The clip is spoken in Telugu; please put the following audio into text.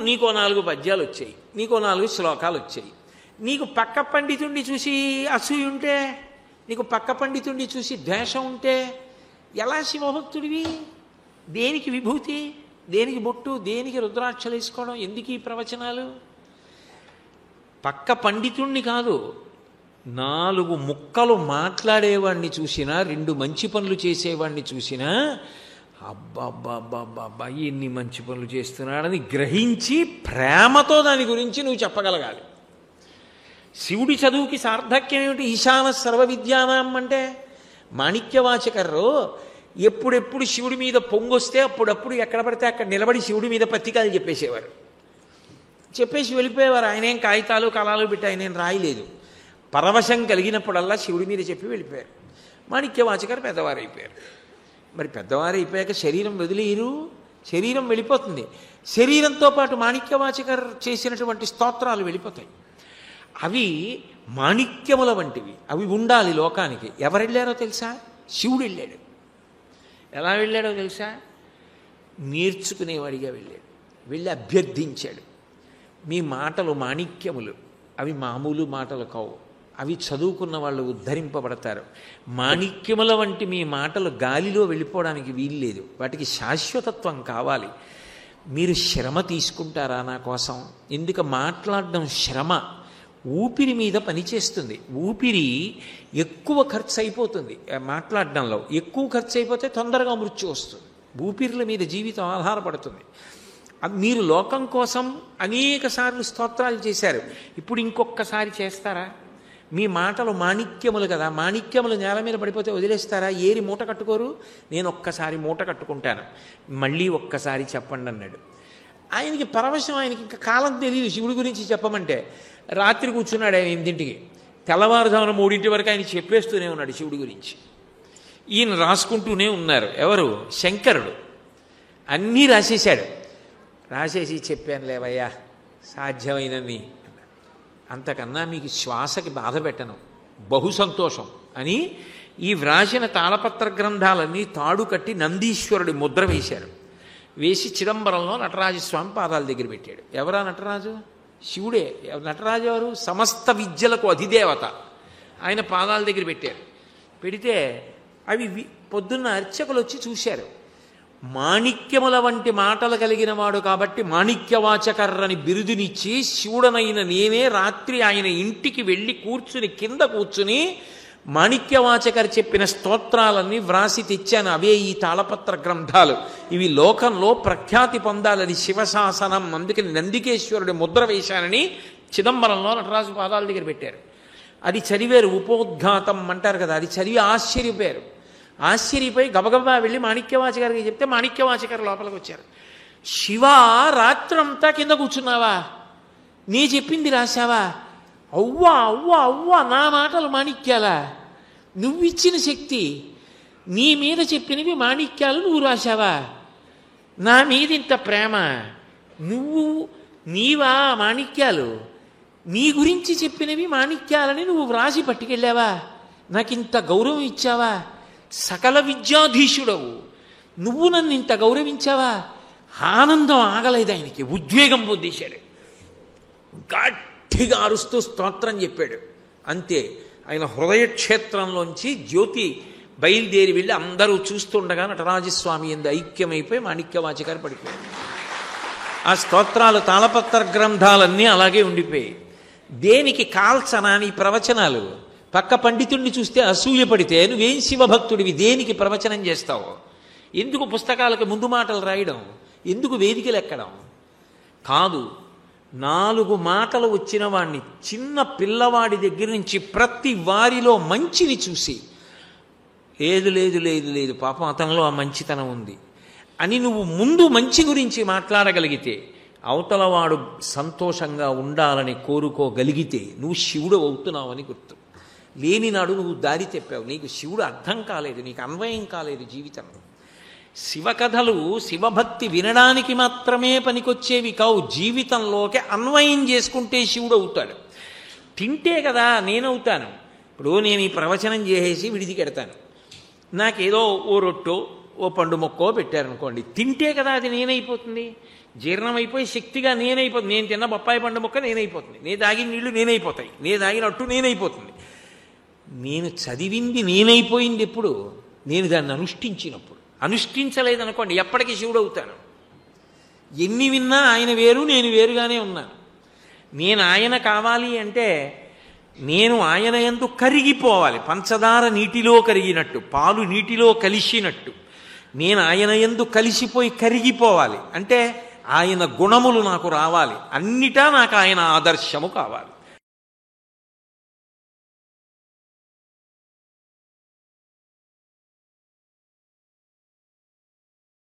నీకో 4 పద్యాలు వచ్చాయి, నీకో 4 శ్లోకాలు వచ్చాయి. నీకు పక్క పండితుడిని చూసి అసూయ ఉంటే, నీకు పక్క పండితుడిని చూసి ద్వేషం ఉంటే ఎలా శివభక్తుడివి? దేనికి విభూతి, దేనికి బొట్టు, దేనికి రుద్రాక్షలు వేసుకోవడం, ఎందుకు ఈ ప్రవచనాలు? పక్క పండితుణ్ణి కాదు, 4 ముక్కలు మాట్లాడేవాడిని చూసినా, 2 మంచి పనులు చేసేవాడిని చూసినా అబ్బాబ్బాబ్బాబ్బా ఎన్ని మంచి పనులు చేస్తున్నాడని గ్రహించి ప్రేమతో దాని గురించి నువ్వు చెప్పగలగాలి. శివుడి చదువుకి సార్థక్యం ఏమిటి? ఈశాన సర్వ విద్యానాం అంటే మాణిక్యవాచకర్రు ఎప్పుడెప్పుడు శివుడి మీద పొంగొస్తే అప్పుడప్పుడు ఎక్కడ పడితే అక్కడ నిలబడి శివుడి మీద పత్రికలు చెప్పేసేవారు. చెప్పేసి వెళ్ళిపోయేవారు. ఆయనేం కాగితాలు కళాలు పెట్టి ఆయనేం రాయలేదు. పరవశం కలిగినప్పుడల్లా శివుడి మీద చెప్పి వెళ్ళిపోయారు. మాణిక్యవాచకర్ పెద్దవారైపోయారు. మరి పెద్దవారైపోయాక శరీరం వదిలేరు, శరీరం వెళ్ళిపోతుంది. శరీరంతో పాటు మాణిక్యవాచకర్ చేసినటువంటి స్తోత్రాలు వెళ్ళిపోతాయి. అవి మాణిక్యముల వంటివి, అవి ఉండాలి లోకానికి. ఎవరు వెళ్ళారో తెలుసా? శివుడు వెళ్ళాడు. ఎలా వెళ్ళాడో తెలుసా? నేర్చుకునేవాడిగా వెళ్ళాడు. వెళ్ళి అభ్యర్థించాడు. మీ మాటలు మాణిక్యములు, అవి మామూలు మాటలు కావు, అవి చదువుకున్న వాళ్ళు ఉద్ధరింపబడతారు. మాణిక్యముల వంటి మీ మాటలు గాలిలో వెళ్ళిపోవడానికి వీల్లేదు, వాటికి శాశ్వతత్వం కావాలి. మీరు శ్రమ తీసుకుంటారా నా కోసం? ఎందుకు మాట్లాడడం శ్రమ, ఊపిరి మీద పనిచేస్తుంది. ఊపిరి ఎక్కువ ఖర్చు అయిపోతుంది మాట్లాడడంలో. ఎక్కువ ఖర్చు అయిపోతే తొందరగా మృత్యు వస్తుంది. ఊపిరిల మీద జీవితం ఆధారపడుతుంది. మీరు లోకం కోసం అనేక సార్లు స్తోత్రాలు చేశారు, ఇప్పుడు ఇంకొకసారి చేస్తారా? మీ మాటలు మాణిక్యములు కదా, మాణిక్యములు నేల మీద పడిపోతే వదిలేస్తారా? ఏరి మూట కట్టుకోరు. నేను ఒక్కసారి మూట కట్టుకుంటాను, మళ్ళీ ఒక్కసారి చెప్పండి అన్నాడు. ఆయనకి పరవశం, ఆయనకి ఇంకా కాలం తెలియదు శివుడి గురించి చెప్పమంటే. రాత్రి కూర్చున్నాడు ఆయన 8ంటికి, తెల్లవారుజామున 3 వరకు ఆయన చెప్పేస్తూనే ఉన్నాడు శివుడి గురించి. ఈయన రాసుకుంటూనే ఉన్నారు. ఎవరు? శంకరుడు. అన్నీ రాసేశాడు. రాసేసి చెప్పాను లేవయ్యా సాధ్యమైనని, అంతకన్నా మీకు శ్వాసకి బాధ పెట్టను, బహు సంతోషం అని ఈ వ్రాసిన తాళపత్ర గ్రంథాలన్నీ తాడు కట్టి నందీశ్వరుడి ముద్ర వేశారు. వేసి చిదంబరంలో నటరాజస్వామి పాదాల దగ్గర పెట్టాడు. ఎవరా నటరాజు? శివుడే. నటరాజు ఎవరు? సమస్త విద్యలకు అధిదేవత. ఆయన పాదాల దగ్గర పెట్టారు. పెడితే అవి పొద్దున్న అర్చకులు వచ్చి చూశారు. మాణిక్యముల వంటి మాటలు కలిగిన వాడు కాబట్టి మాణిక్యవాచకర్రని బిరుదునిచ్చి శివుడనైన నేనే రాత్రి ఆయన ఇంటికి వెళ్ళి కూర్చుని కింద కూర్చుని మాణిక్యవాచకర్ చెప్పిన స్తోత్రాలన్నీ వ్రాసి తెచ్చాను. అవే ఈ తాళపత్ర గ్రంథాలు. ఇవి లోకంలో ప్రఖ్యాతి పొందాలని శివశాసనం, అందుకని నందికేశ్వరుడి ముద్ర వేశానని చిదంబరంలో నటరాజు పాదాల దగ్గర పెట్టారు. అది చదివారు. ఉపోద్ఘాతం అంటారు కదా, అది చదివి ఆశ్చర్యపోయారు. ఆశ్చర్యపోయి గబగబా వెళ్ళి మాణిక్యవాచకర్కి చెప్తే మాణిక్యవాచకర్ లోపలికి వచ్చారు. శివ, రాత్రంతా కింద కూర్చున్నావా? నీ చెప్పింది రాశావా? అవ్వా అవ్వా అవ్వా, నా మాటలు మాణిక్యాలా? నువ్విచ్చిన శక్తి, నీ మీద చెప్పినవి మాణిక్యాలు నువ్వు రాశావా? నా మీద ఇంత ప్రేమ, నీవా మాణిక్యాలు? నీ గురించి చెప్పినవి మాణిక్యాలని నువ్వు వ్రాసి పట్టుకెళ్ళావా? నాకింత గౌరవం ఇచ్చావా? సకల విద్యాధీశుడవు నువ్వు, నన్ను ఇంత గౌరవించావా? ఆనందం ఆగలేదు ఆయనకి, ఉద్వేగం పొందేశాడు. గట్టిగా అరుస్తూ స్తోత్రం చెప్పాడు. అంతే, ఆయన హృదయక్షేత్రంలోంచి జ్యోతి బయలుదేరి వెళ్ళి అందరూ చూస్తుండగా నటరాజస్వామి ఎందు ఐక్యమైపోయి మాణిక్యవాచకర్ పడిపోయాడు. ఆ స్తోత్రాలు తాళపత్ర గ్రంథాలన్నీ అలాగే ఉండిపోయాయి. దేనికి కాల్చనాని ప్రవచనాలు? పక్క పండితుడిని చూస్తే అసూయ పడితే నువ్వేం శివభక్తుడివి? దేనికి ప్రవచనం చేస్తావు? ఎందుకు పుస్తకాలకు ముందు మాటలు రాయడం? ఎందుకు వేదికలు ఎక్కడం? కాదు, 4 మాటలు వచ్చిన వాడిని, చిన్న పిల్లవాడి దగ్గర నుంచి ప్రతి వారిలో మంచిని చూసి, లేదు లేదు లేదు లేదు పాపం అతనిలో ఆ మంచితనం ఉంది అని నువ్వు ముందు మంచి గురించి మాట్లాడగలిగితే, అవతలవాడు సంతోషంగా ఉండాలని కోరుకోగలిగితే నువ్వు శివుడు అవుతున్నావని గుర్తు. లేనినాడు నువ్వు దారి తెప్పావు, నీకు శివుడు అర్థం కాలేదు, నీకు అన్వయం కాలేదు జీవితంలో. శివకథలు, శివభక్తి వినడానికి మాత్రమే పనికొచ్చేవి కావు, జీవితంలోకి అన్వయం చేసుకుంటే శివుడు అవుతాడు. తింటే కదా నేనవుతాను. ఇప్పుడు నేను ఈ ప్రవచనం చేసేసి విడిదికెడతాను, నాకేదో ఓ రొట్టో ఓ పండు మొక్కో పెట్టారనుకోండి, తింటే కదా అది నేనైపోతుంది. జీర్ణమైపోయి శక్తిగా నేనైపోతుంది. నేను తిన్న బొప్పాయి పండు మొక్క నేనైపోతుంది, నేను తాగిన నీళ్లు నేనైపోతాయి, నేను తాగినట్టు నేనైపోతుంది. నేను చదివింది నేనైపోయింది ఎప్పుడు? నేను దాన్ని అనుష్ఠించినప్పుడు. అనుష్ఠించలేదనుకోండి ఎప్పటికీ శివుడు అవుతాను. ఎన్ని విన్నా ఆయన వేరు, నేను వేరుగానే ఉన్నాను. నేను ఆయన కావాలి అంటే నేను ఆయన యందు కరిగిపోవాలి. పంచదార నీటిలో కరిగినట్టు, పాలు నీటిలో కలిసినట్టు నేను ఆయన యందు కలిసిపోయి కరిగిపోవాలి. అంటే ఆయన గుణములు నాకు రావాలి, అన్నిటా నాకు ఆయన ఆదర్శము కావాలి.